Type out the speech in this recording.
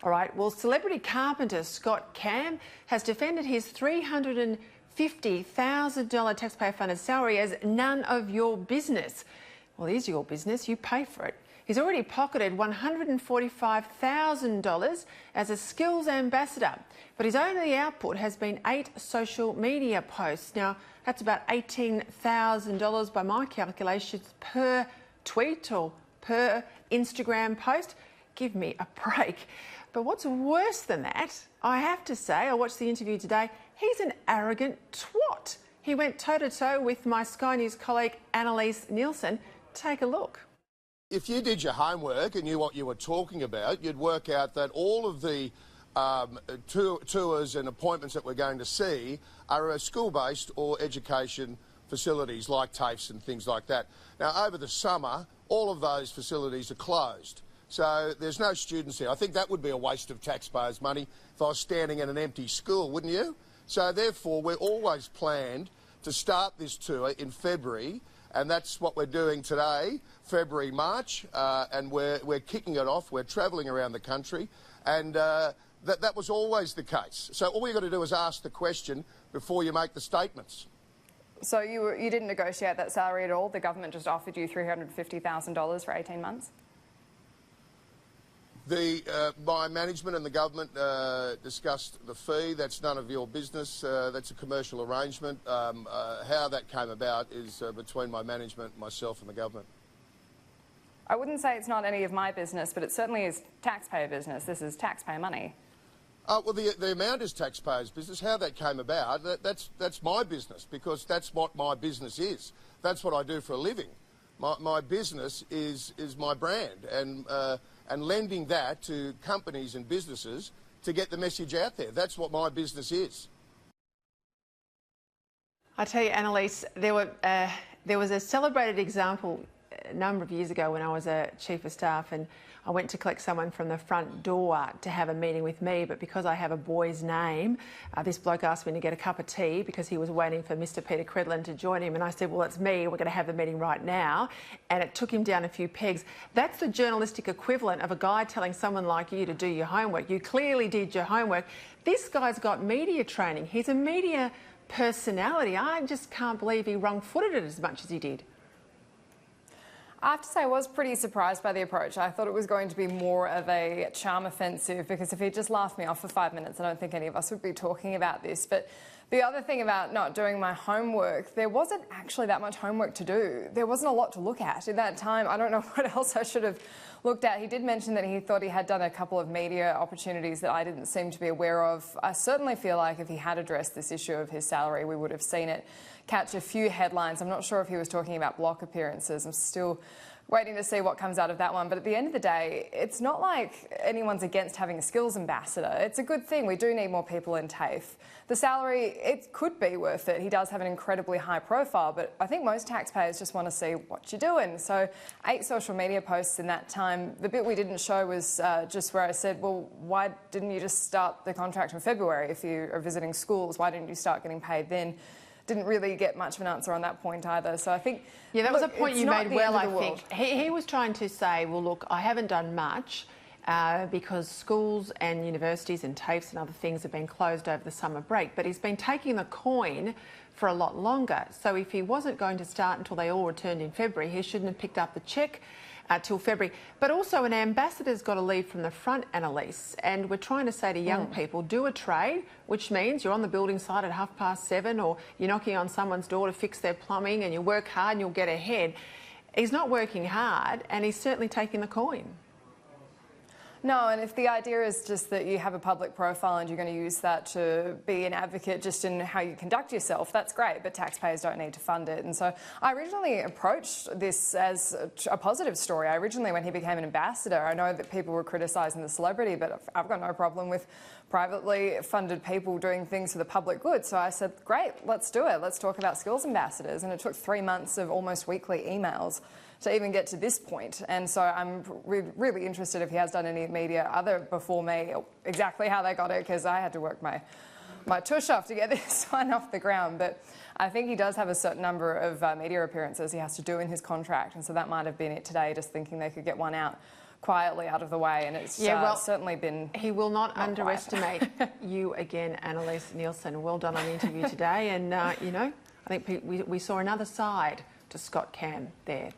All right, well, celebrity carpenter Scott Cam has defended his $350,000 taxpayer-funded salary as none of your business. Well, it is your business. You pay for it. He's already pocketed $145,000 as a skills ambassador, but his only output has been 8 social media posts. Now, that's about $18,000 by my calculations per tweet or per Instagram post. Give me a break. But what's worse than that, I have to say, I watched the interview today, he's an arrogant twat. He went toe-to-toe with my Sky News colleague Annelise Nielsen. Take a look. If you did your homework and knew what you were talking about, you'd work out that all of the tours and appointments that we're going to see are school-based or education facilities like TAFEs and things like that. Now, over the summer, all of those facilities are closed. So there's no students here. I think that would be a waste of taxpayers' money if I was standing in an empty school, wouldn't you? So therefore, we're always planned to start this tour in February, and that's what we're doing today, February, March, and we're kicking it off. We're travelling around the country, and that was always the case. So all you've got to do is ask the question before you make the statements. So you didn't negotiate that salary at all? The government just offered you $350,000 for 18 months? My management and the government discussed the fee. That's none of your business. That's a commercial arrangement. How that came about is between my management, myself and the government. I wouldn't say it's not any of my business, but it certainly is taxpayer business. This is taxpayer money. Well, the amount is taxpayers' business. How that came about, that's my business, because that's what my business is. That's what I do for a living. My business is my brand, and lending that to companies and businesses to get the message out there. That's what my business is. I tell you, Annelise, there was a celebrated example a number of years ago when I was a chief of staff, and I went to collect someone from the front door to have a meeting with me, but because I have a boy's name, this bloke asked me to get a cup of tea because he was waiting for Mr. Peter Credlin to join him, and I said, well, it's me, we're going to have the meeting right now, and it took him down a few pegs. That's the journalistic equivalent of a guy telling someone like you to do your homework. You clearly did your homework. This guy's got media training. He's a media personality. I just can't believe he wrong-footed it as much as he did. I have to say I was pretty surprised by the approach. I thought it was going to be more of a charm offensive, because if he just laughed me off for 5 minutes, I don't think any of us would be talking about this. But the other thing about not doing my homework, there wasn't actually that much homework to do. There wasn't a lot to look at in that time. I don't know what else I should have looked at. He did mention that he thought he had done a couple of media opportunities that I didn't seem to be aware of. I certainly feel like if he had addressed this issue of his salary, we would have seen it catch a few headlines. I'm not sure if he was talking about block appearances. I'm still waiting to see what comes out of that one. But at the end of the day, it's not like anyone's against having a skills ambassador. It's a good thing. We do need more people in TAFE. The salary, it could be worth it. He does have an incredibly high profile, but I think most taxpayers just want to see what you're doing. So 8 social media posts in that time. The bit we didn't show was just where I said, well, why didn't you just start the contract in February if you are visiting schools? Why didn't you start getting paid then? Didn't really get much of an answer on that point either. So I think... Yeah, that was a point you made well, I think. He was trying to say, well, look, I haven't done much because schools and universities and TAFEs and other things have been closed over the summer break, but he's been taking the coin for a lot longer. So if he wasn't going to start until they all returned in February, he shouldn't have picked up the cheque till February. But also an ambassador's got to lead from the front, Annelise, and we're trying to say to young people, do a trade, which means you're on the building site at 7:30, or you're knocking on someone's door to fix their plumbing, and you work hard and you'll get ahead. He's not working hard, and he's certainly taking the coin. No, and if the idea is just that you have a public profile and you're going to use that to be an advocate just in how you conduct yourself, that's great, but taxpayers don't need to fund it. And so I originally approached this as a positive story. When he became an ambassador, I know that people were criticising the celebrity, but I've got no problem with privately funded people doing things for the public good. So I said, great, let's do it. Let's talk about skills ambassadors. And it took 3 months of almost weekly emails to even get to this point. And so I'm really interested if he has done any media other before me, exactly how they got it, because I had to work my tush off to get this one off the ground. But I think he does have a certain number of media appearances he has to do in his contract, and so that might have been it today, just thinking they could get one out quietly out of the way, and it's certainly been. He will not underestimate you again, Annelise Nielsen. Well done on the interview today, and you know, I think we saw another side to Scott Cam there.